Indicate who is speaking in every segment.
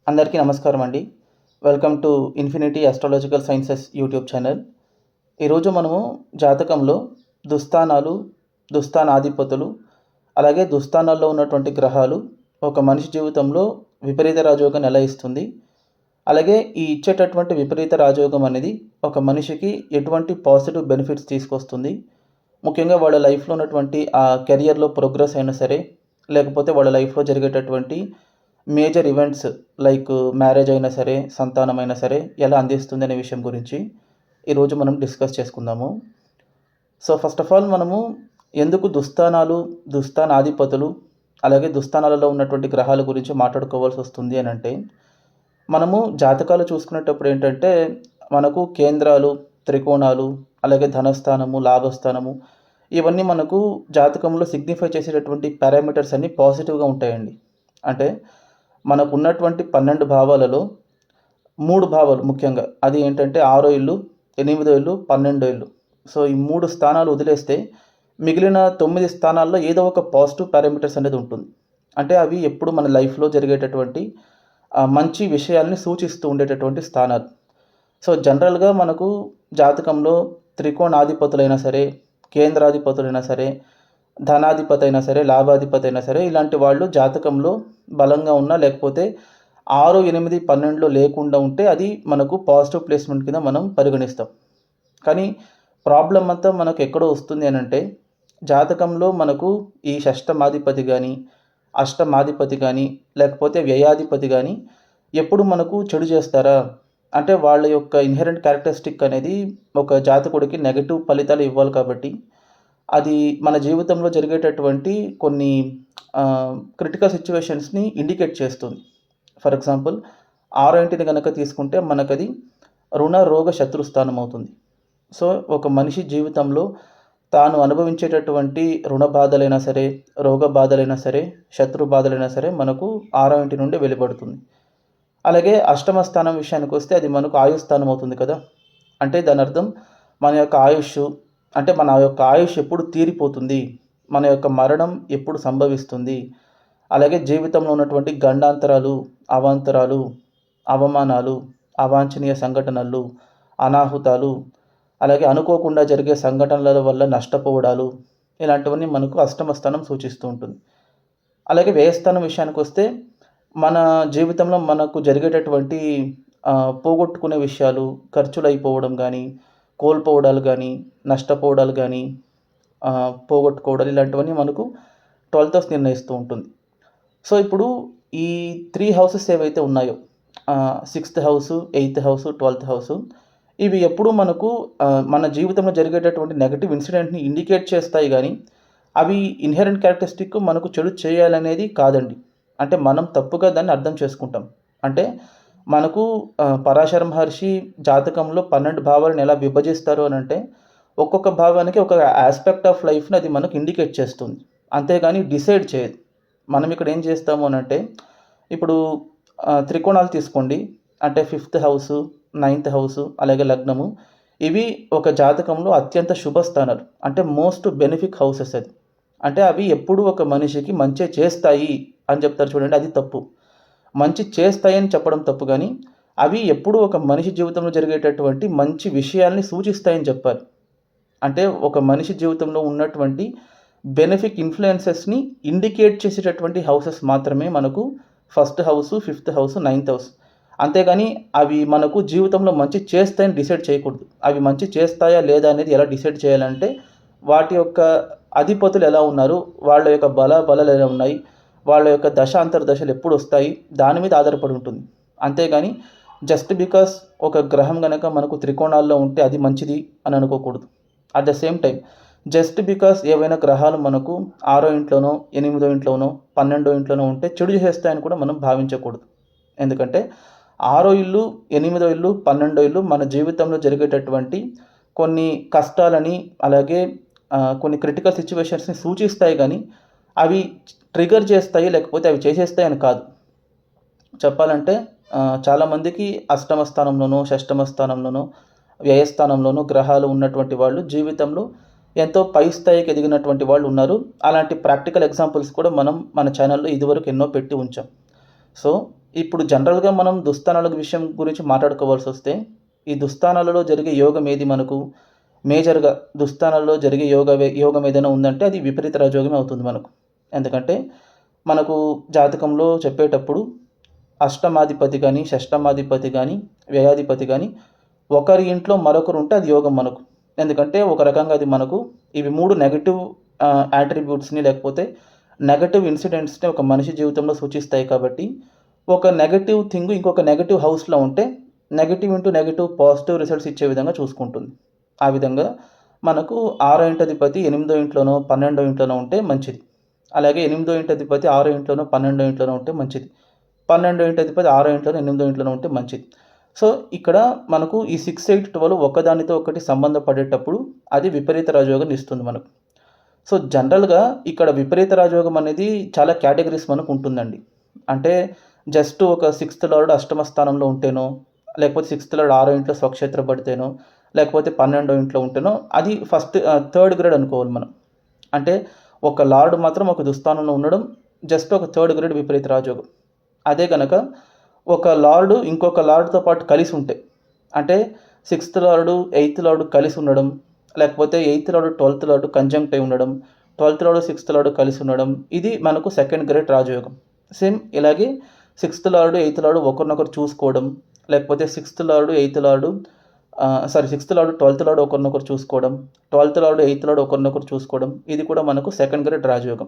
Speaker 1: అందరికీ నమస్కారం అండి. Welcome to infinity astrological sciences YouTube channel. ఈరోజు మనము జాతకంలో దుస్థానాలు, దుస్థానాధిపతులు, అలాగే దుస్థానాల్లో ఉన్నటువంటి గ్రహాలు ఒక మనిషి జీవితంలో విపరీత రాజయోగాన్ని ఎలా ఇస్తుంది, అలాగే ఈ ఇచ్చేటటువంటి విపరీత రాజయోగం అనేది ఒక మనిషికి ఎటువంటి పాజిటివ్ బెనిఫిట్స్ తీసుకొస్తుంది, ముఖ్యంగా వాళ్ళ లైఫ్లో ఉన్నటువంటి ఆ కెరియర్లో ప్రోగ్రెస్ అయినా సరే, లేకపోతే వాళ్ళ లైఫ్లో జరిగేటటువంటి మేజర్ ఈవెంట్స్ లైక్ మ్యారేజ్ అయినా సరే, సంతానం అయినా సరే ఎలా అందిస్తుంది అనే విషయం గురించి ఈరోజు మనం డిస్కస్ చేసుకుందాము. సో ఫస్ట్ ఆఫ్ ఆల్ మనము ఎందుకు దుస్థానాలు, దుస్థానాధిపతులు, అలాగే దుస్థానాలలో ఉన్నటువంటి గ్రహాల గురించి మాట్లాడుకోవాల్సి వస్తుంది అని అంటే, మనము జాతకాలు చూసుకునేటప్పుడు ఏంటంటే మనకు కేంద్రాలు, త్రికోణాలు, అలాగే ధనస్థానము, లాభస్థానము ఇవన్నీ మనకు జాతకంలో సిగ్నిఫై చేసేటటువంటి పారామీటర్స్ అన్నీ పాజిటివ్గా ఉంటాయండి. అంటే మనకు ఉన్నటువంటి 12 భావాలలో 3 భావాలు ముఖ్యంగా అది ఏంటంటే 6వ ఇల్లు, 8వ ఇల్లు, 12వ ఇల్లు. సో ఈ 3 స్థానాలు వదిలేస్తే మిగిలిన 9 స్థానాల్లో ఏదో ఒక పాజిటివ్ పారామీటర్స్ అనేది ఉంటుంది. అంటే అవి ఎప్పుడు మన లైఫ్లో జరిగేటటువంటి మంచి విషయాల్ని సూచిస్తూ ఉండేటటువంటి స్థానాలు. సో జనరల్గా మనకు జాతకంలో త్రికోణాధిపతులైనా సరే, కేంద్రాధిపతులైనా సరే, ధనాధిపతి అయినా సరే, లాభాధిపతి అయినా సరే, ఇలాంటి వాళ్ళు జాతకంలో బలంగా ఉన్నా లేకపోతే 6, 8, 12లో లేకుండా ఉంటే అది మనకు పాజిటివ్ ప్లేస్మెంట్ కింద మనం పరిగణిస్తాం. కానీ ప్రాబ్లం అంతా మనకు ఎక్కడో వస్తుంది అని అంటే, జాతకంలో మనకు ఈ షష్టమాధిపతి కానీ, అష్టమాధిపతి కానీ, లేకపోతే వ్యయాధిపతి కానీ ఎప్పుడు మనకు చెడు చేస్తారా అంటే వాళ్ళ యొక్క ఇన్హెరెంట్ క్యారెక్టరిస్టిక్ అనేది ఒక జాతకుడికి నెగటివ్ ఫలితాలు ఇవ్వాలి కాబట్టి అది మన జీవితంలో జరిగేటటువంటి కొన్ని క్రిటికల్ సిచ్యువేషన్స్ని ఇండికేట్ చేస్తుంది. ఫర్ ఎగ్జాంపుల్ 6వ ఇంటిని కనుక తీసుకుంటే మనకది రుణ రోగ శత్రుస్థానం అవుతుంది. సో ఒక మనిషి జీవితంలో తాను అనుభవించేటటువంటి రుణ బాధలైనా సరే, రోగ బాధలైనా సరే, శత్రు బాధలైనా సరే మనకు 6వ ఇంటి నుండి వెలువడుతుంది. అలాగే అష్టమ స్థానం విషయానికి వస్తే అది మనకు ఆయుస్థానం అవుతుంది కదా. అంటే దాని అర్థం మన యొక్క ఆయుష్, అంటే మన యొక్క ఆయుష్ ఎప్పుడు తీరిపోతుంది, మన యొక్క మరణం ఎప్పుడు సంభవిస్తుంది, అలాగే జీవితంలో ఉన్నటువంటి గండాంతరాలు, అవాంతరాలు, అవమానాలు, అవాంఛనీయ సంఘటనలు, అనాహుతాలు, అలాగే అనుకోకుండా జరిగే సంఘటనల వల్ల నష్టపోవడాలు, ఇలాంటివన్నీ మనకు అష్టమ స్థానం సూచిస్తూ ఉంటుంది. అలాగే వ్యయస్థానం విషయానికి వస్తే మన జీవితంలో మనకు జరిగేటటువంటి పోగొట్టుకునే విషయాలు, ఖర్చులు అయిపోవడం కానీ, కోల్పోవడాలు కానీ, నష్టపోవడాలు కానీ, పోగొట్టుకోవడాలు ఇలాంటివన్నీ మనకు 12th హౌస్ నిర్ణయిస్తూ ఉంటుంది. సో ఇప్పుడు ఈ 3 హౌసెస్ ఏవైతే ఉన్నాయో 6th house, 8th house, 12th house ఇవి ఎప్పుడు మనకు మన జీవితంలో జరిగేటటువంటి నెగటివ్ ఇన్సిడెంట్ని ఇండికేట్ చేస్తాయి కానీ అవి ఇన్హెరెంట్ క్యారెక్టరిస్టిక్ మనకు చెడు చేయాలనేది కాదండి. అంటే మనం తప్పుగా దాన్ని అర్థం చేసుకుంటాం. అంటే మనకు పరాశర మహర్షి జాతకంలో 12 భావాలను ఎలా విభజిస్తారు అని అంటే ఒక్కొక్క భావానికి ఒక ఆస్పెక్ట్ ఆఫ్ లైఫ్ని అది మనకు ఇండికేట్ చేస్తుంది, అంతేగాని డిసైడ్ చేయదు. మనం ఇక్కడ ఏం చేస్తాము అని అంటే ఇప్పుడు త్రికోణాలు తీసుకోండి, అంటే 5th హౌస్, 9th హౌస్, అలాగే లగ్నము, ఇవి ఒక జాతకంలో అత్యంత శుభ స్థానాలు, అంటే మోస్ట్ బెనిఫిక్ హౌసెస్. అది అంటే అవి ఎప్పుడు ఒక మనిషికి మంచి చేస్తాయి అని చెప్తారు చూడండి, అది తప్పు. మంచి చేస్తాయని చెప్పడం తప్పు, కానీ అవి ఎప్పుడు ఒక మనిషి జీవితంలో జరిగేటటువంటి మంచి విషయాల్ని సూచిస్తాయని చెప్పాలి. అంటే ఒక మనిషి జీవితంలో ఉన్నటువంటి బెనిఫిక్ ఇన్ఫ్లుయెన్సెస్ని ఇండికేట్ చేసేటటువంటి హౌసెస్ మాత్రమే మనకు 1st house, 5th house, 9th house. అంతేగాని అవి మనకు జీవితంలో మంచి చేస్తాయని డిసైడ్ చేయకూడదు. అవి మంచి చేస్తాయా లేదా అనేది ఎలా డిసైడ్ చేయాలంటే వాటి యొక్క అధిపతులు ఎలా ఉన్నారు, వాళ్ళ యొక్క బలాలు ఎలా ఉన్నాయి, వాళ్ళ యొక్క దశ అంతర్దశలు ఎప్పుడు వస్తాయి, దాని మీద ఆధారపడి ఉంటుంది. అంతేగాని జస్ట్ బికాస్ ఒక గ్రహం కనుక మనకు త్రికోణాల్లో ఉంటే అది మంచిది అని అనుకోకూడదు. At the same time just because ఏవైనా గ్రహాలు మనకు 6వ ఇంట్లోనో, 8వ ఇంట్లోనో, 12వ ఇంట్లోనో ఉంటే చెడు చేస్తాయని కూడా మనం భావించకూడదు. ఎందుకంటే 6వ ఇల్లు, 8వ ఇల్లు, 12వ ఇల్లు మన జీవితంలో జరిగేటటువంటి కొన్ని కష్టాలని, అలాగే కొన్ని క్రిటికల్ సిచ్యువేషన్స్ని సూచిస్తాయి, కానీ అవి ట్రిగర్ చేస్తాయి లేకపోతే అవి చేసేస్తాయి అని కాదు. చెప్పాలంటే చాలామందికి అష్టమ స్థానంలోనో, షష్టమ స్థానంలోనో, వ్యయస్థానంలోనో గ్రహాలు ఉన్నటువంటి వాళ్ళు జీవితంలో ఎంతో పై స్థాయికి ఎదిగినటువంటి వాళ్ళు ఉన్నారు. అలాంటి ప్రాక్టికల్ ఎగ్జాంపుల్స్ కూడా మనం మన ఛానల్లో ఇదివరకు ఎన్నో పెట్టి ఉంచాం. సో ఇప్పుడు జనరల్‌గా మనం దుస్థానాల విషయం గురించి మాట్లాడుకోవాల్సొస్తే, ఈ దుస్థానాలలో జరిగే యోగం ఏది మనకు? మేజర్‌గా దుస్థానాల్లో జరిగే యోగం ఏదైనా ఉందంటే అది విపరీత రాజయోగమే అవుతుంది మనకు. ఎందుకంటే, మనకు జాతకంలో చెప్పేటప్పుడు అష్టమాధిపతి గాని, షష్టమాధిపతి గాని, వ్యయాధిపతి గాని ఒకరి ఇంట్లో మరొకరుంటే అది యోగం మనకు. ఎందుకంటే, ఒక రకంగా అది మనకు ఇవి 3 నెగెటివ్ యాట్రిబ్యూట్స్‌ని లేకపోతే నెగెటివ్ ఇన్సిడెంట్స్‌ని ఒక మనిషి జీవితంలో సూచిస్తాయి కాబట్టి, ఒక నెగెటివ్ థింగ్ ఇంకొక నెగెటివ్ హౌస్‌లో ఉంటే, negative into negative positive results ఇచ్చే విధంగా చూసుకుంటుంది. ఆ విధంగా మనకు ఆరో ఇంటధిపతి 8దో ఇంట్లోనో, 12వ ఇంట్లోనో ఉంటే మంచిది. అలాగే 8దో ఇంటధిపతి 6 ఇంట్లోనో, 12వ ఇంట్లోనో ఉంటే మంచిది. 12వ ఇంటధిపతి 6 ఇంట్లోనో, 8దో ఇంట్లోనో ఉంటే మంచిది. సో, ఇక్కడ మనకు ఈ 6, 8, 12 ఒకదానితో ఒకటి సంబంధం పడేటప్పుడు అది విపరీత రాజయోగాన్ని ఇస్తుంది మనకు. సో, జనరల్‌గా ఇక్కడ విపరీత రాజయోగం అనేది చాలా కేటగరీస్ మనకు ఉంటుందండి. అంటే జస్ట్ ఒక సిక్స్త్ లార్డ్ అష్టమ స్థానంలో ఉంటేనో, లేకపోతే సిక్స్త్ లార్డ్ 6 ఇంట్లో స్వక్షేత్ర పడితేనో, లేకపోతే 12వ ఇంట్లో ఉంటేనో అది థర్డ్ గ్రేడ్ అనుకోవాలి మనం. అంటే ఒక లార్డ్ మాత్రం ఒక దుస్థానంలో ఉండడం జస్ట్ ఒక థర్డ్ గ్రేడ్ విపరీత రాజయోగం. అదే గనక ఒక లార్డ్ ఇంకొక లార్డ్‌తో పాటు కలిసి ఉంటే, అంటే సిక్స్త్ లార్డ్, ఎయిత్ లార్డ్ కలిసి ఉండడం, లేకపోతే ఎయిత్ లార్డ్, 12థ్ లార్డ్ కంజంక్ట్ అయి ఉండడం, 12థ్ లార్డ్, సిక్స్త్ లార్డ్ కలిసి ఉండడం, ఇది మనకు సెకండ్ గ్రేడ్ రాజయోగం. సేమ్ ఇలాగే సిక్స్త్ లార్డ్, ఎయిత్ లార్డ్ ఒకరినొకరు చూసుకోవడం, లేకపోతే sixth lord, eighth lord sixth lord, 12థ్ లార్డ్ ఒకరినొకరు చూసుకోవడం, 12థ్ లార్డ్, ఎయిత్ లార్డ్ ఒకరినొకరు చూసుకోవడం, ఇది కూడా మనకు సెకండ్ గ్రేడ్ రాజయోగం.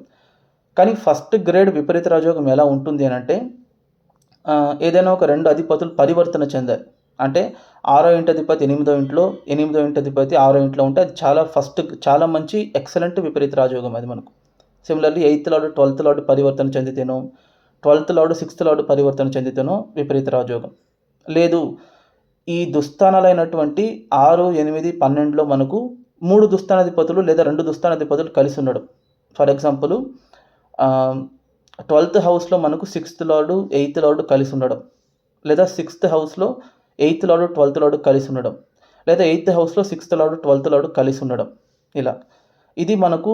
Speaker 1: కానీ ఫస్ట్ గ్రేడ్ విపరీత రాజయోగం ఎలా ఉంటుంది అనంటే, ఏదైనా ఒక 2 అధిపతులు పరివర్తన చెందాలి. అంటే 6వ ఇంటధిపతి 8దో ఇంట్లో, 8దో ఇంటధిపతి 6వ ఇంట్లో ఉంటే అది చాలా మంచి ఎక్సలెంట్ విపరీత రాజయోగం అది మనకు. సిమిలర్‌లీ ఎయిత్ లార్డ్, 12థ్ లార్డ్ పరివర్తన చెందితేనో, 12థ్ లార్డ్, సిక్స్త్ లార్డ్ పరివర్తన చెందితేనో విపరీత రాజయోగం. లేదు, ఈ దుస్థానాలైనటువంటి 6, 8, 12లో మనకు 3 దుస్థానాధిపతులు లేదా 2 దుస్థానాధిపతులు కలిసి ఉండడం. ఫర్ ఎగ్జాంపుల్ 12థ్ హౌస్‌లో మనకు సిక్స్త్ లార్డ్, ఎయిత్ లార్డ్ కలిసి ఉండడం. లేదా సిక్స్త్ హౌస్‌లో ఎయిత్ లార్డ్, 12థ్ లార్డ్ కలిసి ఉండడం. లేదా ఎయిత్ హౌస్‌లో సిక్స్త్ లార్డ్, 12థ్ లార్డ్ కలిసి ఉండడం. ఇలా. ఇది మనకు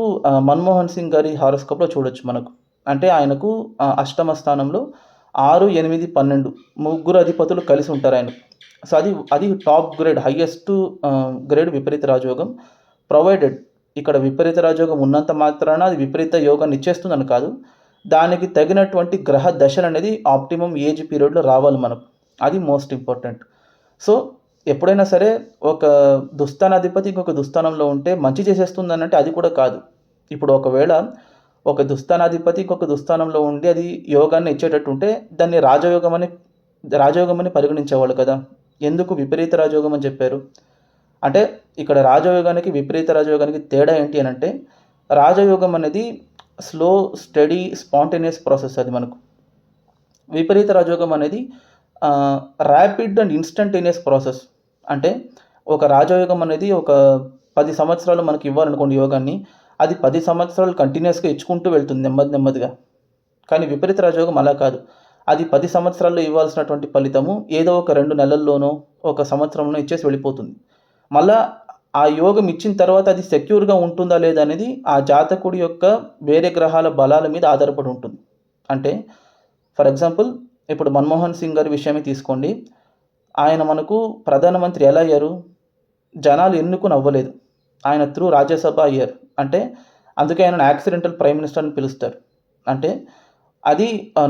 Speaker 1: మన్మోహన్ సింగ్ గారి హారోస్కోప్‌లో చూడొచ్చు మనకు. అంటే ఆయనకు అష్టమ స్థానంలో 6, 8, 12 ముగ్గురు అధిపతులు కలిసి ఉంటారు ఆయనకు. సో, అది టాప్ గ్రేడ్ హైయెస్ట్ గ్రేడ్ విపరీత రాజయోగం. ప్రొవైడెడ్ ఇక్కడ విపరీత రాజయోగం ఉన్నంత మాత్రాన అది విపరీత యోగాన్ని ఇచ్చేస్తుందని కాదు. దానికి తగినటువంటి గ్రహ దశలనేది ఆప్టిమమ్ ఏజ్ పీరియడ్‌లో రావాలి మనకు. అది మోస్ట్ ఇంపార్టెంట్. సో, ఎప్పుడైనా సరే ఒక దుస్థానాధిపతి ఇంకొక దుస్థానంలో ఉంటే మంచి చేసేస్తుందనంటే అది కూడా కాదు. ఇప్పుడు ఒకవేళ ఒక దుస్థానాధిపతి ఇంకొక దుస్థానంలో ఉండి అది యోగాన్ని ఇచ్చేటట్టు ఉంటే దాన్ని రాజయోగం అని పరిగణించేవాళ్ళు కదా! ఎందుకు విపరీత రాజయోగం అని చెప్పారు? అంటే ఇక్కడ రాజయోగానికి, విపరీత రాజయోగానికి తేడా ఏంటి అనంటే, రాజయోగం అనేది స్లో, స్టడీ, స్పాంటేనియస్ ప్రాసెస్ అది మనకు. విపరీత రాజయోగం అనేది ర్యాపిడ్ అండ్ ఇన్‌స్టంటేనియస్ ప్రాసెస్. అంటే ఒక రాజయోగం అనేది ఒక 10 సంవత్సరాలు మనకి ఇవ్వాలనుకోండి యోగాన్ని, అది 10 సంవత్సరాలు కంటిన్యూయస్‌గా ఇచ్చుకుంటూ వెళ్తుంది నెమ్మదిగా. కానీ విపరీత రాజయోగం అలా కాదు. అది 10 సంవత్సరాల్లో ఇవ్వాల్సినటువంటి ఫలితము ఏదో ఒక 2 నెలల్లోనో, ఒక సంవత్సరంలో ఇచ్చేసి వెళ్ళిపోతుంది. మళ్ళా ఆ యోగం ఇచ్చిన తర్వాత అది సెక్యూర్‌గా ఉంటుందా లేదా అనేది ఆ జాతకుడి యొక్క వేరే గ్రహాల బలాల మీద ఆధారపడి ఉంటుంది. అంటే ఫర్ ఎగ్జాంపుల్ ఇప్పుడు మన్మోహన్ సింగ్ గారి విషయమే తీసుకోండి. ఆయన మనకు ప్రధానమంత్రి ఎలా అయ్యారు? జనాలు ఎన్నుకొని అవ్వలేదు. ఆయన త్రూ రాజ్యసభ అయ్యారు. అంటే అందుకే ఆయనను యాక్సిడెంటల్ ప్రైమ్ మినిస్టర్ అని పిలుస్తారు. అంటే అది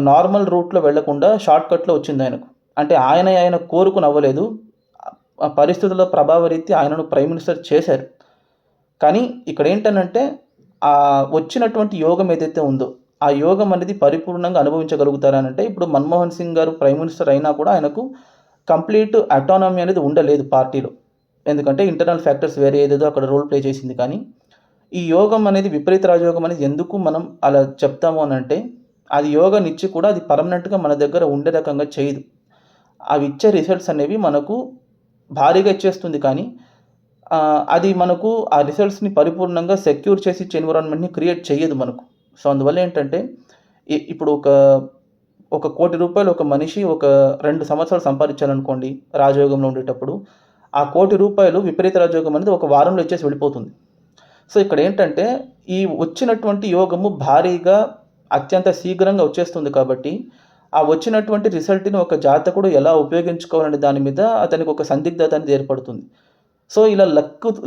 Speaker 1: నార్మల్ రూట్‌లో వెళ్ళకుండా షార్ట్‌కట్‌లో వచ్చిందాయనకు. అంటే ఆయన కోరుకొని అవ్వలేదు. పరిస్థితుల ప్రభావరీత్యా ఆయనను ప్రైమ్ మినిస్టర్ చేశారు. కానీ ఇక్కడేంటనంటే వచ్చినటువంటి యోగం ఏదైతే ఉందో, ఆ యోగం అనేది పరిపూర్ణంగా అనుభవించగలుగుతారనంటే ఇప్పుడు మన్మోహన్ సింగ్ గారు ప్రైమ్ మినిస్టర్ అయినా కూడా ఆయనకు కంప్లీట్ అటానమీ అనేది ఉండలేదు పార్టీలో. ఎందుకంటే ఇంటర్నల్ ఫ్యాక్టర్స్ వేరే ఏదేదో అక్కడ రోల్ ప్లే చేసింది. కానీ ఈ యోగం అనేది విపరీత రాజయోగం అనేది ఎందుకు మనం అలా చెప్తాము అనంటే, అది యోగానిచ్చి కూడా అది పర్మనెంట్‌గా మన దగ్గర ఉండే రకంగా చేయదు. అవి ఇచ్చే రిజల్ట్స్ అనేవి మనకు భారీగా ఇచ్చేస్తుంది కానీ అది మనకు ఆ రిజల్ట్స్‌ని పరిపూర్ణంగా సెక్యూర్ చేసి ఇచ్చే ఎన్విరాన్మెంట్‌ని క్రియేట్ చెయ్యదు మనకు. సో, అందువల్ల ఏంటంటే ఇప్పుడు ఒక రూ. 1,00,00,000 ఒక మనిషి ఒక 2 సంవత్సరాలు సంపాదించాలనుకోండి రాజయోగంలో ఉండేటప్పుడు, ఆ రూ. 1,00,00,000 విపరీత రాజయోగం అనేది ఒక వారంలో ఇచ్చేసి వెళ్ళిపోతుంది. సో, ఇక్కడేంటంటే ఈ వచ్చినటువంటి యోగము భారీగా అత్యంత శీఘ్రంగా వచ్చేస్తుంది కాబట్టి, ఆ వచ్చినటువంటి రిజల్ట్‌ని ఒక జాతకుడు ఎలా ఉపయోగించుకోవాలనే దాని మీద అతనికి ఒక సందిగ్ధత అనేది ఏర్పడుతుంది. సో, ఇలా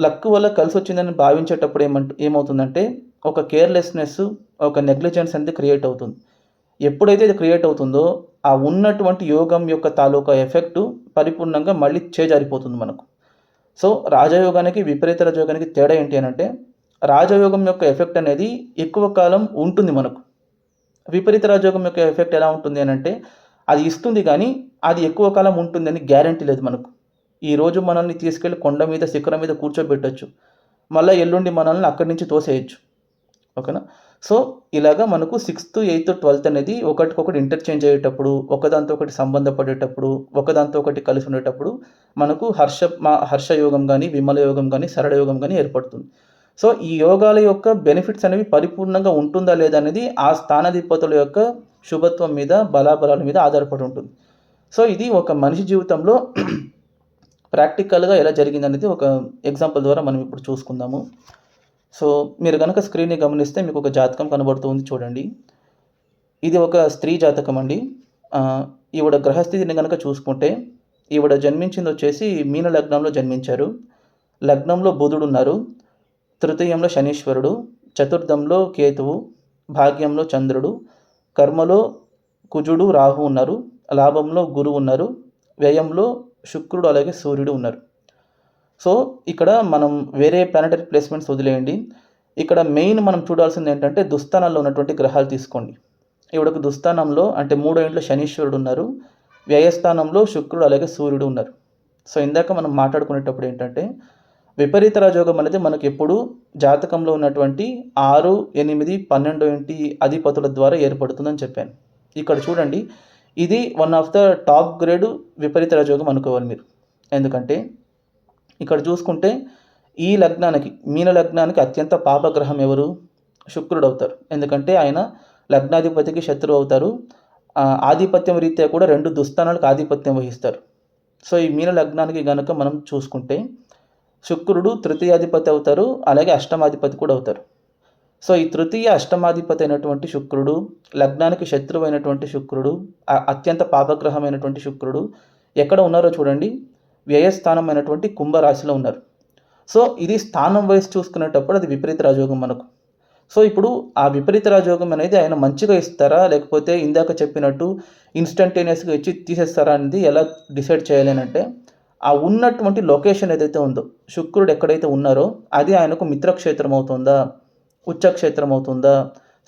Speaker 1: లక్ వల్ల కలిసొచ్చిందని భావించేటప్పుడు ఏమవుతుందంటే ఒక కేర్‌లెస్‌నెస్, ఒక నెగ్లిజెన్స్ అనేది క్రియేట్ అవుతుంది. ఎప్పుడైతే ఇది క్రియేట్ అవుతుందో, ఆ ఉన్నటువంటి యోగం యొక్క తాలూకా ఎఫెక్టు పరిపూర్ణంగా మళ్ళీ చేజారిపోతుంది మనకు. సో, రాజయోగానికి, విపరీత రాజయోగానికి తేడా ఏంటి అనంటే, రాజయోగం యొక్క ఎఫెక్ట్ అనేది ఎక్కువ కాలం ఉంటుంది మనకు. విపరీత రాజయోగం యొక్క ఎఫెక్ట్ ఎలా ఉంటుంది అనంటే, అది ఇస్తుంది గానీ, అది ఎక్కువ కాలం ఉంటుందని గ్యారంటీ లేదు మనకు. ఈరోజు మనల్ని తీసుకెళ్ళి కొండ మీద, శిఖరం మీద కూర్చోబెట్టొచ్చు. మళ్ళా ఎల్లుండి మనల్ని అక్కడి నుంచి తోసేయొచ్చు. ఓకేనా? సో, ఇలాగా మనకు 6థ్, 8థ్, 12థ్ అనేది ఒకటికొకటి ఇంటర్‌చేంజ్ అయ్యేటప్పుడు, ఒకదాంతో ఒకటి సంబంధ పడేటప్పుడు, ఒకదాంతో ఒకటి కలిసి ఉండేటప్పుడు మనకు హర్షయోగం గానీ, విమల యోగం గానీ, సరళ యోగం గానీ ఏర్పడుతుంది. సో, ఈ యోగాల యొక్క బెనిఫిట్స్ అనేవి పరిపూర్ణంగా ఉంటుందా లేదా అనేది ఆ స్థానాధిపతుల యొక్క శుభత్వం మీద, బలాబలాల మీద ఆధారపడి ఉంటుంది. సో, ఇది ఒక మనిషి జీవితంలో ప్రాక్టికల్‌గా ఎలా జరిగిందనేది ఒక ఎగ్జాంపుల్ ద్వారా మనం ఇప్పుడు చూసుకుందాము. సో, మీరు గనక స్క్రీన్‌ని గమనిస్తే మీకు ఒక జాతకం కనబడుతూ ఉంది చూడండి. ఇది ఒక స్త్రీ జాతకం అండి. ఈవిడ గ్రహస్థితిని గనక చూసుకుంటే, ఈవిడ జన్మించిందొచ్చేసి మీన లగ్నంలో జన్మించారు. లగ్నంలో బుధుడున్నారు. తృతీయంలో శనీశ్వరుడు, చతుర్థంలో కేతువు, భాగ్యంలో చంద్రుడు, కర్మలో కుజుడు, రాహు ఉన్నారు. లాభంలో గురువు ఉన్నారు. వ్యయంలో శుక్రుడు అలాగే సూర్యుడు ఉన్నారు. సో, ఇక్కడ మనం వేరే ప్లానెటరీ ప్లేస్‌మెంట్స్ వదిలేయండి. ఇక్కడ మెయిన్ మనం చూడాల్సింది ఏంటంటే దుస్థానాల్లో ఉన్నటువంటి గ్రహాలు తీసుకోండి. ఈవిడకు దుస్థానంలో అంటే మూడో ఇంట్లో శనీశ్వరుడు ఉన్నారు. వ్యయస్థానంలో శుక్రుడు అలాగే సూర్యుడు ఉన్నారు. సో, ఇందాక మనం మాట్లాడుకునేటప్పుడు ఏంటంటే విపరీత రాజయోగం అనేది మనకు ఎప్పుడు జాతకంలో ఉన్నటువంటి 6, 8, 12 ఇంటి అధిపతుల ద్వారా ఏర్పడుతుందని చెప్పాను. ఇక్కడ చూడండి, ఇది one of the top grade విపరీత రాజయోగం అనుకోవాలి మీరు. ఎందుకంటే ఇక్కడ చూసుకుంటే ఈ లగ్నానికి, మీన లగ్నానికి అత్యంత పాపగ్రహం ఎవరు? శుక్రుడు అవుతారు. ఎందుకంటే ఆయన లగ్నాధిపతికి శత్రువు అవుతారు. ఆధిపత్యం రీత్యా కూడా 2 దుస్థానాలకు ఆధిపత్యం వహిస్తారు. సో, ఈ మీన లగ్నానికి గనక మనం చూసుకుంటే శుక్రుడు తృతీయాధిపతి అవుతారు. అలాగే అష్టమాధిపతి కూడా అవుతారు. సో, ఈ తృతీయ, అష్టమాధిపతి అయినటువంటి శుక్రుడు, లగ్నానికి శత్రువైనటువంటి శుక్రుడు, అత్యంత పాపగ్రహమైనటువంటి శుక్రుడు ఎక్కడ ఉన్నారో చూడండి, వ్యయస్థానమైనటువంటి కుంభరాశిలో ఉన్నారు. సో, ఇది స్థానం వైస్ చూసుకునేటప్పుడు అది విపరీత రాజయోగం మనకు. సో, ఇప్పుడు ఆ విపరీత రాజయోగం అనేది ఆయన మంచిగా ఇస్తారా? లేకపోతే ఇందాక చెప్పినట్టు ఇన్‌స్టంటేనియస్‌గా ఇచ్చి తీసేస్తారా అనేది ఎలా డిసైడ్ చేయాలి అనంటే, ఆ ఉన్నటువంటి లొకేషన్ ఏదైతే ఉందో, శుక్రుడు ఎక్కడైతే ఉన్నారో అది ఆయనకు మిత్రక్షేత్రం అవుతుందా? ఉచ్చక్షేత్రం అవుతుందా?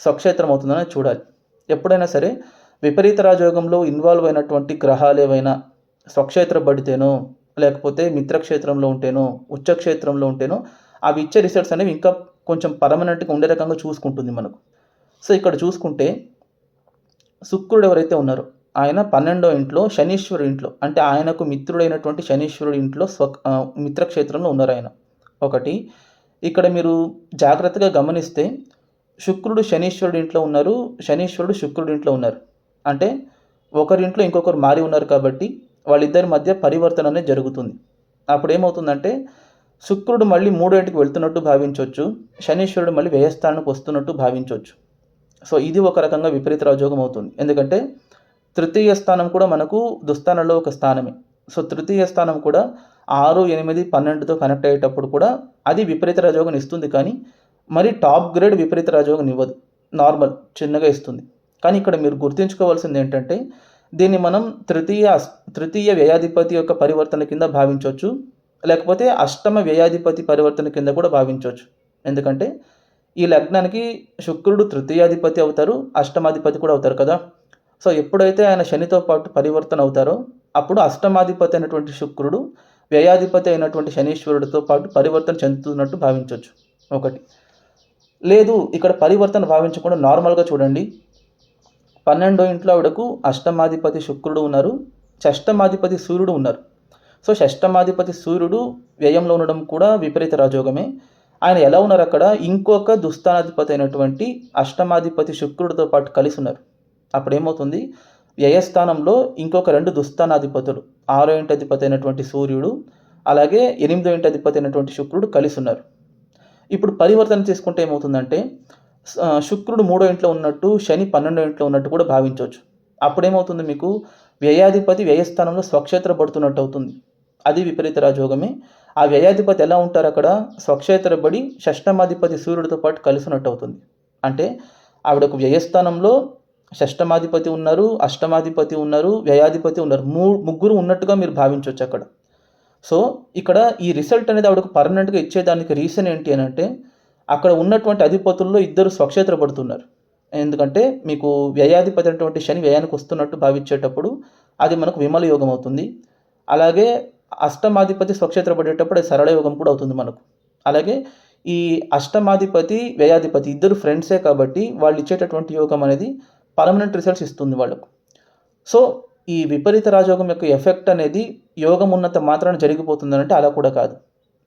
Speaker 1: స్వక్షేత్రం అవుతుందా అనేది చూడాలి. ఎప్పుడైనా సరే విపరీత రాజయోగంలో ఇన్వాల్వ్ అయినటువంటి గ్రహాలేవైనా స్వక్షేత్రబడితేనో, లేకపోతే మిత్రక్షేత్రంలో ఉంటేనో, ఉచ్చక్షేత్రంలో ఉంటేనో అవి ఇచ్చే రిజల్ట్స్ అనేవి ఇంకా కొంచెం పర్మనెంట్‌గా ఉండే రకంగా చూసుకుంటుంది మనకు. సో, ఇక్కడ చూసుకుంటే శుక్రుడు ఎవరైతే ఉన్నారో ఆయన 12వ ఇంట్లో, శనీశ్వరుడి ఇంట్లో, అంటే ఆయనకు మిత్రుడైనటువంటి శనీశ్వరుడి ఇంట్లో మిత్రక్షేత్రంలో ఉన్నారాయన. ఒకటి, ఇక్కడ మీరు జాగ్రత్తగా గమనిస్తే శుక్రుడు శనీశ్వరుడి ఇంట్లో ఉన్నారు, శనీశ్వరుడు శుక్రుడి ఇంట్లో ఉన్నారు. అంటే ఒకరింట్లో ఇంకొకరు మారి ఉన్నారు కాబట్టి వాళ్ళిద్దరి మధ్య పరివర్తన అనేది జరుగుతుంది. అప్పుడేమవుతుందంటే శుక్రుడు మళ్ళీ మూడో ఇంటికి వెళ్తున్నట్టు భావించొచ్చు, శనీశ్వరుడు మళ్ళీ వ్యయస్థానానికి వస్తున్నట్టు భావించొచ్చు. సో, ఇది ఒక రకంగా విపరీత రాజయోగం అవుతుంది. ఎందుకంటే తృతీయ స్థానం కూడా మనకు దుస్థానంలో ఒక స్థానమే. సో, తృతీయ స్థానం కూడా 6, 8, 12తో కనెక్ట్ అయ్యేటప్పుడు కూడా అది విపరీత రాజయోగం ఇస్తుంది. కానీ మరి టాప్ గ్రేడ్ విపరీత రాజయోగం ఇవ్వదు. నార్మల్ చిన్నగా ఇస్తుంది. కానీ ఇక్కడ మీరు గుర్తుంచుకోవాల్సింది ఏంటంటే దీన్ని మనం తృతీయ వ్యయాధిపతి యొక్క పరివర్తన కింద భావించవచ్చు. లేకపోతే అష్టమ వ్యయాధిపతి పరివర్తన కింద కూడా భావించవచ్చు. ఎందుకంటే ఈ లగ్నానికి శుక్రుడు తృతీయాధిపతి అవుతారు, అష్టమాధిపతి కూడా అవుతారు కదా. సో, ఎప్పుడైతే ఆయన శనితో పాటు పరివర్తన అవుతారో అప్పుడు అష్టమాధిపతి అయినటువంటి శుక్రుడు వ్యయాధిపతి అయినటువంటి శనీశ్వరుడితో పాటు పరివర్తన చెందుతున్నట్టు భావించవచ్చు. ఒకటి. లేదు, ఇక్కడ పరివర్తన భావించకుండా నార్మల్‌గా చూడండి. 12వ ఇంట్లో ఆవిడకు అష్టమాధిపతి శుక్రుడు ఉన్నారు, షష్టమాధిపతి సూర్యుడు ఉన్నారు. సో, షష్టమాధిపతి సూర్యుడు వ్యయంలో ఉండడం కూడా విపరీత రాజయోగమే. ఆయన ఎలా ఉన్నారు అక్కడ, ఇంకొక దుస్థానాధిపతి అయినటువంటి అష్టమాధిపతి శుక్రుడితో పాటు కలిసి ఉన్నారు. అప్పుడేమవుతుంది, వ్యయస్థానంలో ఇంకొక 2 దుస్థానాధిపతులు, 6వ ఇంటి అధిపతి అయినటువంటి సూర్యుడు అలాగే 8వ ఇంటి అధిపతి అయినటువంటి శుక్రుడు కలిసి ఉన్నారు. ఇప్పుడు పరివర్తన చేసుకుంటే ఏమవుతుందంటే శుక్రుడు 3వ ఇంట్లో ఉన్నట్టు, శని 12వ ఇంట్లో ఉన్నట్టు కూడా భావించవచ్చు. అప్పుడేమవుతుంది మీకు వ్యయాధిపతి వ్యయస్థానంలో స్వక్షేత్ర పడుతున్నట్టు అవుతుంది. అది విపరీత రాజయోగమే. ఆ వ్యయాధిపతి ఎలా ఉంటారు అక్కడ స్వక్షేత్ర పడి షష్టమాధిపతి సూర్యుడితో పాటు కలిసినట్టు అవుతుంది. అంటే ఆవిడకు వ్యయస్థానంలో షష్టమాధిపతి ఉన్నారు, అష్టమాధిపతి ఉన్నారు, వ్యయాధిపతి ఉన్నారు. ముగ్గురు ఉన్నట్టుగా మీరు భావించవచ్చు అక్కడ. సో ఇక్కడ ఈ రిజల్ట్ అనేది ఆవిడకు పర్మనెంట్గా ఇచ్చేదానికి రీజన్ ఏంటి అని అంటే అక్కడ ఉన్నటువంటి అధిపతుల్లో ఇద్దరు స్వక్షేత్ర పడుతున్నారు. ఎందుకంటే మీకు వ్యయాధిపతి అయినటువంటి శని వ్యయానికి వస్తున్నట్టు భావించేటప్పుడు అది మనకు విమల యోగం అవుతుంది. అలాగే అష్టమాధిపతి స్వక్షేత్ర పడేటప్పుడు అది సరళ యోగం కూడా అవుతుంది మనకు. అలాగే ఈ అష్టమాధిపతి వ్యయాధిపతి ఇద్దరు ఫ్రెండ్సే కాబట్టి వాళ్ళు ఇచ్చేటటువంటి యోగం అనేది పర్మనెంట్ రిజల్ట్స్ ఇస్తుంది వాళ్ళకు. సో ఈ విపరీత రాజయోగం యొక్క ఎఫెక్ట్ అనేది యోగం ఉన్నంత మాత్రాన జరిగిపోతుందంటే అలా కూడా కాదు.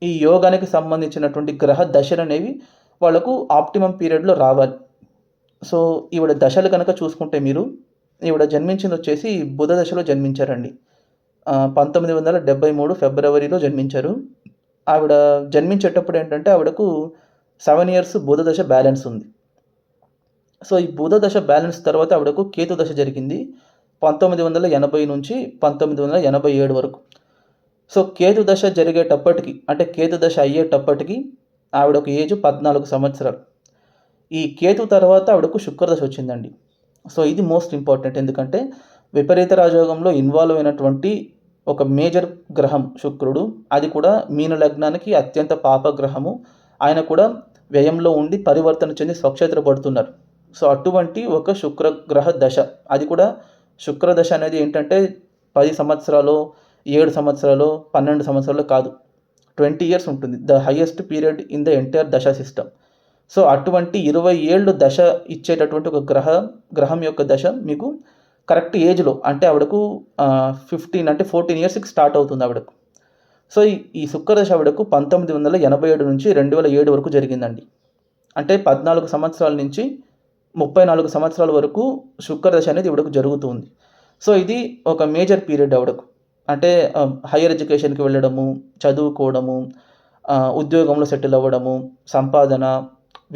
Speaker 1: ఈ యోగానికి సంబంధించినటువంటి గ్రహ దశలు అనేవి వాళ్ళకు ఆప్టిమమ్ పీరియడ్లో రావాలి. సో ఈవిడ దశలు కనుక చూసుకుంటే మీరు ఈవిడ జన్మించింది వచ్చేసి బుధ దశలో జన్మించారండి. 1973 ఫిబ్రవరిలో జన్మించారు. ఆవిడ జన్మించేటప్పుడు ఏంటంటే ఆవిడకు 7 ఇయర్స్ బుధ దశ బ్యాలెన్స్ ఉంది. సో ఈ బుధ దశ బ్యాలెన్స్ తర్వాత ఆవిడకు కేతు దశ జరిగింది 1980 నుంచి 1987 వరకు. సో కేతు దశ జరిగేటప్పటికి అంటే కేతు దశ అయ్యేటప్పటికి ఆవిడకు ఏజ్ 14 సంవత్సరాలు. ఈ కేతు తర్వాత ఆవిడకు శుక్రదశ వచ్చిందండి. సో ఇది మోస్ట్ ఇంపార్టెంట్. ఎందుకంటే విపరీత రాజయోగంలో ఇన్వాల్వ్ అయినటువంటి ఒక మేజర్ గ్రహం శుక్రుడు, అది కూడా మీన లగ్నానికి అత్యంత పాపగ్రహము. ఆయన కూడా వ్యయంలో ఉండి పరివర్తన చెంది స్వక్షేత్ర పడుతున్నారు. సో అటువంటి ఒక శుక్రగ్రహ దశ, అది కూడా శుక్రదశ అనేది ఏంటంటే 10 సంవత్సరాలు 7 సంవత్సరాలు 12 సంవత్సరాలు కాదు, 20 ఇయర్స్ ఉంటుంది. The highest period in the entire దశ సిస్టమ్. సో అటువంటి 20 ఏళ్ళు దశ ఇచ్చేటటువంటి ఒక గ్రహం యొక్క దశ మీకు కరెక్ట్ ఏజ్లో అంటే ఆవిడకు 15 అంటే 14 ఇయర్స్కి స్టార్ట్ అవుతుంది ఆవిడకు. సో ఈ శుక్రదశ ఆవిడకు 1987 నుంచి 2007 వరకు జరిగిందండి. అంటే 14 సంవత్సరాల నుంచి 34 సంవత్సరాల వరకు శుక్రదశ అనేది ఇవిడకు జరుగుతుంది. సో ఇది ఒక మేజర్ పీరియడ్ ఆవిడకు. అంటే హైయర్ ఎడ్యుకేషన్కి వెళ్ళడము, చదువుకోవడము, ఉద్యోగంలో సెటిల్ అవ్వడము, సంపాదన,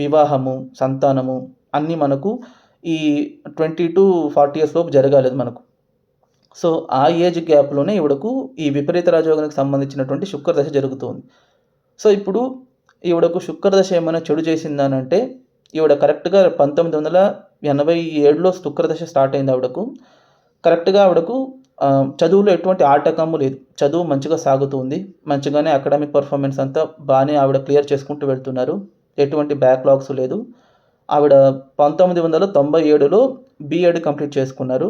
Speaker 1: వివాహము, సంతానము అన్నీ మనకు ఈ 20 to 40 ఇయర్స్ లోపు జరగాలి మనకు. సో ఆ ఏజ్ గ్యాప్లోనే ఇవిడకు ఈ విపరీత రాజయోగానికి సంబంధించినటువంటి శుక్రదశ జరుగుతుంది. సో ఇప్పుడు ఈవిడకు శుక్రదశ ఏమైనా చెడు చేసిందనంటే ఈవిడ కరెక్ట్గా 1987లో శుక్రదశ స్టార్ట్ అయింది ఆవిడకు. కరెక్ట్గా ఆవిడకు చదువులో ఎటువంటి ఆటంకము లేదు, చదువు మంచిగా సాగుతుంది, మంచిగానే అకాడమిక్ పర్ఫార్మెన్స్ అంతా బాగానే ఆవిడ క్లియర్ చేసుకుంటూ వెళ్తున్నారు, ఎటువంటి బ్యాక్లాగ్స్ లేదు. ఆవిడ 1997లో బీఎడ్ కంప్లీట్ చేసుకున్నారు.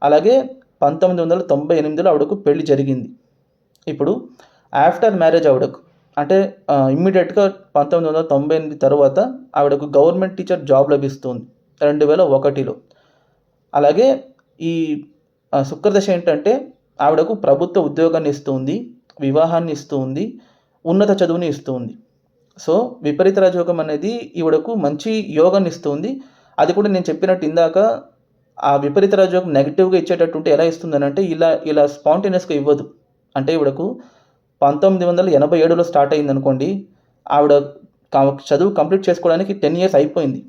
Speaker 1: అలాగే 1998లో ఆవిడకు పెళ్లి జరిగింది. ఇప్పుడు ఆఫ్టర్ మ్యారేజ్ ఆవిడకు అంటే ఇమ్మీడియట్గా 1998 తర్వాత ఆవిడకు గవర్నమెంట్ టీచర్ జాబ్ లభిస్తుంది 2001లో. అలాగే ఈ శుక్రదశ ఏంటంటే ఆవిడకు ప్రభుత్వ ఉద్యోగాన్ని ఇస్తుంది, వివాహాన్ని ఇస్తుంది, ఉన్నత చదువుని ఇస్తుంది. సో విపరీత రాజయోగం అనేది ఈవిడకు మంచి యోగాన్ని ఇస్తుంది. అది కూడా నేను చెప్పినట్టు ఇందాక ఆ విపరీత రాజయోగం నెగిటివ్గా ఇచ్చేటట్టుంటే ఎలా ఇస్తుందని అంటే ఇలా స్పాంటేనియస్గా ఇవ్వదు. అంటే ఈవిడకు 1987లో స్టార్ట్ అయింది అనుకోండి, ఆవిడ చదువు కంప్లీట్ చేసుకోవడానికి 10 ఇయర్స్ అయిపోయింది.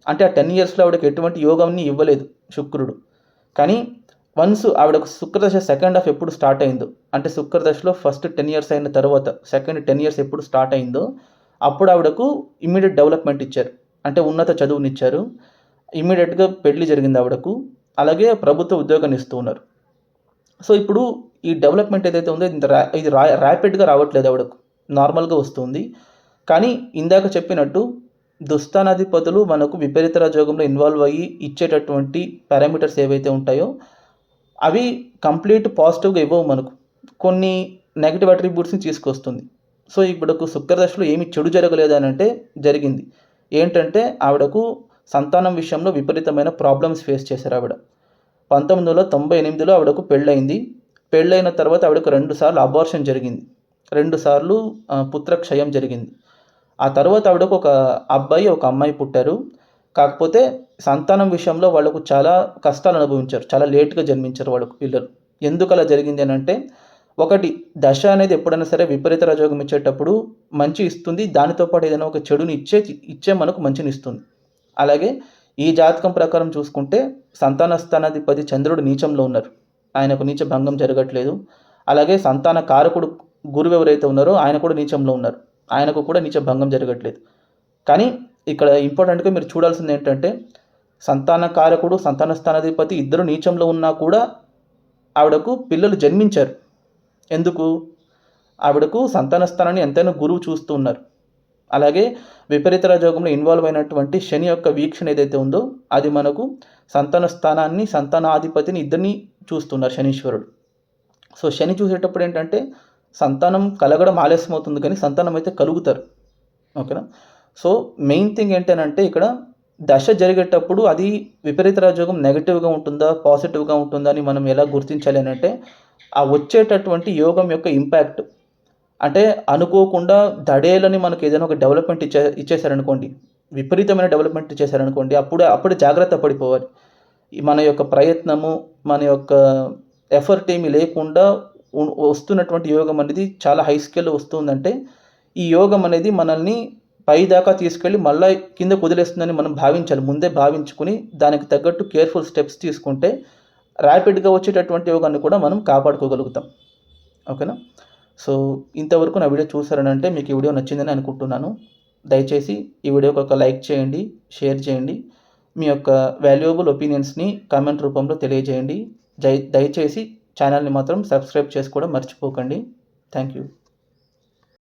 Speaker 1: అంటే ఆ 10 ఇయర్స్లో ఆవిడకి ఎటువంటి యోగాన్ని ఇవ్వలేదు శుక్రుడు. కానీ వన్స్ ఆవిడకు శుక్రదశ సెకండ్ హాఫ్ ఎప్పుడు స్టార్ట్ అయిందో, అంటే శుక్రదశలో ఫస్ట్ 10 ఇయర్స్ అయిన తర్వాత సెకండ్ 10 ఇయర్స్ ఎప్పుడు స్టార్ట్ అయిందో అప్పుడు ఆవిడకు ఇమ్మీడియట్ డెవలప్మెంట్ ఇచ్చారు, అంటే ఉన్నత చదువునిచ్చారు. ఇమ్మీడియట్గా పెళ్లి జరిగింది ఆవిడకు. అలాగే ప్రభుత్వ ఉద్యోగాన్ని ఇస్తూ ఉన్నారు. సో ఇప్పుడు ఈ డెవలప్మెంట్ ఏదైతే ఉందో ఇది ర్యాపిడ్గా రావట్లేదు ఆవిడకు, నార్మల్గా వస్తుంది. కానీ ఇందాక చెప్పినట్టు దుస్థానాధిపతులు మనకు విపరీత రాజయోగంలో ఇన్వాల్వ్ అయ్యి ఇచ్చేటటువంటి పారామీటర్స్ ఏవైతే ఉంటాయో అవి కంప్లీట్ పాజిటివ్గా ఇవ్వవు, మనకు కొన్ని నెగిటివ్ అట్రిబ్యూట్స్ని తీసుకొస్తుంది. సో ఇప్పుడుకు శుక్రదశలో ఏమి చెడు జరగలేదు అని అంటే జరిగింది. ఏంటంటే ఆవిడకు సంతానం విషయంలో విపరీతమైన ప్రాబ్లమ్స్ ఫేస్ చేశారు ఆవిడ. 1998లో ఆవిడకు పెళ్ళయింది. పెళ్ళైన తర్వాత ఆవిడకు 2 సార్లు అబార్షన్ జరిగింది, 2 సార్లు పుత్రక్షయం జరిగింది. ఆ తర్వాత ఆవిడకు ఒక అబ్బాయి ఒక అమ్మాయి పుట్టారు. కాకపోతే సంతానం విషయంలో వాళ్ళకు చాలా కష్టాలు అనుభవించారు, చాలా లేట్గా జన్మించారు వాళ్ళకు పిల్లలు. ఎందుకు అలా జరిగింది అని అంటే ఒకటి దశ అనేది ఎప్పుడైనా సరే విపరీత రాజయోగం ఇచ్చేటప్పుడు మంచి ఇస్తుంది, దానితో పాటు ఏదైనా ఒక చెడుని ఇచ్చే మనకు మంచిని ఇస్తుంది. అలాగే ఈ జాతకం ప్రకారం చూసుకుంటే సంతాన స్థానాధిపతి చంద్రుడు నీచంలో ఉన్నారు, ఆయనకు నీచ భంగం జరగట్లేదు. అలాగే సంతాన కారకుడు గురువు ఎవరైతే ఉన్నారో ఆయన కూడా నీచంలో ఉన్నారు, ఆయనకు కూడా నీచ భంగం జరగట్లేదు. కానీ ఇక్కడ ఇంపార్టెంట్గా మీరు చూడాల్సింది ఏంటంటే సంతాన కారకుడు సంతాన స్థానాధిపతి ఇద్దరు నీచంలో ఉన్నా కూడా ఆవిడకు పిల్లలు జన్మించారు. ఎందుకు? ఆవిడకు సంతాన స్థానాన్ని ఎంతైనా గురువు చూస్తూ ఉన్నారు. అలాగే విపరీత రాజయోగంలో ఇన్వాల్వ్ అయినటువంటి శని యొక్క వీక్షణ ఏదైతే ఉందో అది మనకు సంతాన స్థానాన్ని సంతానాధిపతిని ఇద్దరిని చూస్తున్నారు శనీశ్వరుడు. సో శని చూసేటప్పుడు ఏంటంటే సంతానం కలగడం ఆలస్యం అవుతుంది, కానీ సంతానం అయితే కలుగుతారు. ఓకేనా? సో మెయిన్ థింగ్ ఏంటంటే ఇక్కడ దశ జరిగేటప్పుడు అది విపరీత రాజయోగం నెగిటివ్గా ఉంటుందా పాజిటివ్గా ఉంటుందా అని మనం ఎలా గుర్తించాలి అని అంటే ఆ వచ్చేటటువంటి యోగం యొక్క ఇంపాక్ట్, అంటే అనుకోకుండా దడేలని మనకు ఏదైనా ఒక డెవలప్మెంట్ ఇచ్చేసారనుకోండి, విపరీతమైన డెవలప్మెంట్ ఇచ్చేసారనుకోండి, అప్పుడు జాగ్రత్త పడిపోవాలి. మన యొక్క ప్రయత్నము మన యొక్క ఎఫర్ట్ ఏమీ లేకుండా వస్తున్నటువంటి యోగం అనేది చాలా హై స్కేల్లో వస్తుందంటే ఈ యోగం అనేది మనల్ని పై దాకా తీసుకెళ్ళి మళ్ళీ కింద కుదిలేస్తుందని మనం భావించాలి. ముందే భావించుకుని దానికి తగ్గట్టు కేర్ఫుల్ స్టెప్స్ తీసుకుంటే ర్యాపిడ్గా వచ్చేటటువంటి యోగాన్ని కూడా మనం కాపాడుకోగలుగుతాం. ఓకేనా? సో ఇంతవరకు నా వీడియో చూసారనంటే మీకు ఈ వీడియో నచ్చిందని అనుకుంటున్నాను. దయచేసి ఈ వీడియోకి ఒక లైక్ చేయండి, షేర్ చేయండి, మీ యొక్క వాల్యుయబుల్ ఒపీనియన్స్ని కామెంట్ రూపంలో తెలియజేయండి. దయచేసి ఛానల్ని మాత్రం సబ్స్క్రైబ్ చేసుకోవడం మర్చిపోకండి. Thank you.